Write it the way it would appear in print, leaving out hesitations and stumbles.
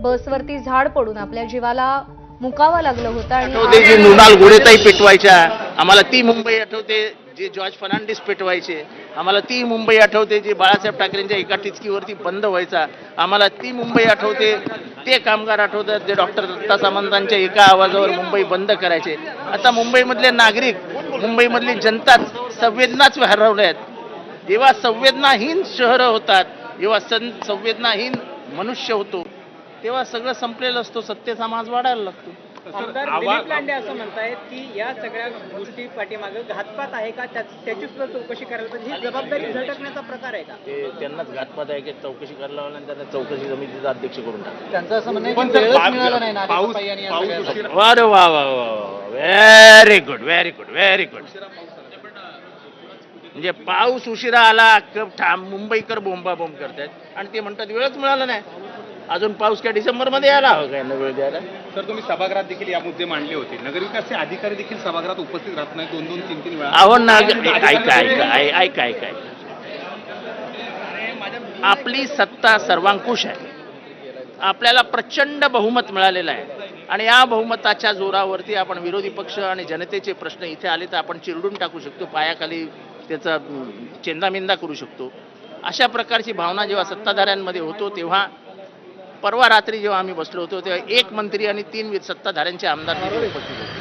बसवरती झाड पडून आपल्या जीवाला मुकावं लागलं होतं आठवते जी आणि मृणाल गोडेताई पेटवायच्या, आम्हाला ती मुंबई आठवते जे जॉर्ज फर्नांडिस पेटवायचे, आम्हाला ती मुंबई आठवते जे बाळासाहेब ठाकरेंच्या एका टिचकीवरती बंद व्हायचा, आम्हाला ती मुंबई आठवते, ते कामगार आठवतात जे डॉक्टर दत्ता सामंतांच्या एका आवाजावर मुंबई बंद करायचे. आता मुंबईमधले नागरिक, मुंबईमधली जनता संवेदनाच हरवल्या आहेत. जेव्हा संवेदनाहीन शहरं होतात, जेव्हा संवेदनाहीन मनुष्य होतो, तेव्हा सगळं संपलेलं असतो, सत्तेचा माज वाढायला लागतो. आमदार दिलीप लांडे असं म्हणतायत की या सगळ्या गोष्टी पाठीमागे घातपात आहे का, त्याची सुद्धा चौकशी करायला पाहिजे. ही जबाबदारी झटकण्याचा प्रकार आहे का? ते त्यांनाच घातपात आहे की चौकशी करायला लावलं आणि त्यांना चौकशी समितीचा अध्यक्ष करून टाकला. त्यांचं असं म्हणणं आहे की वेळच मिळाला नाही ना. अरे वा वा वा, very good, very good, very good. म्हणजे पाऊस उशिरा आला, मुंबईकर बोंबाबोंब करतायत आणि ते म्हणतात वेळच मिळाला नाही. अजून पाऊस काय डिसेंबर मध्ये आला हो काय वेळ द्यायला. सर, तुम्ही सभागृहात देखील या मुद्दे मांडले होते. नगरविकासचे अधिकारी देखील सभागृहात उपस्थित राहत नाही, 2-2, 3-3 वेळा. अहो ऐका, आपली सत्ता सर्वांकुश आहे. आपल्याला प्रचंड बहुमत मिळालेलं आहे आणि या बहुमताच्या जोरावरती आपण विरोधी पक्ष आणि जनतेचे प्रश्न इथे आले तर आपण चिरडून टाकू शकतो, पायाखाली त्याचा चेंदामेंदा करू शकतो. अशा प्रकारची भावना जेव्हा सत्ताधाऱ्यांमध्ये होतो, तेव्हा परवा रात्री जेव्हा आम्ही बसलो होतो तेव्हा एक मंत्री आणि 3 सत्ताधाऱ्यांचे आमदार तिथे उपस्थित होते.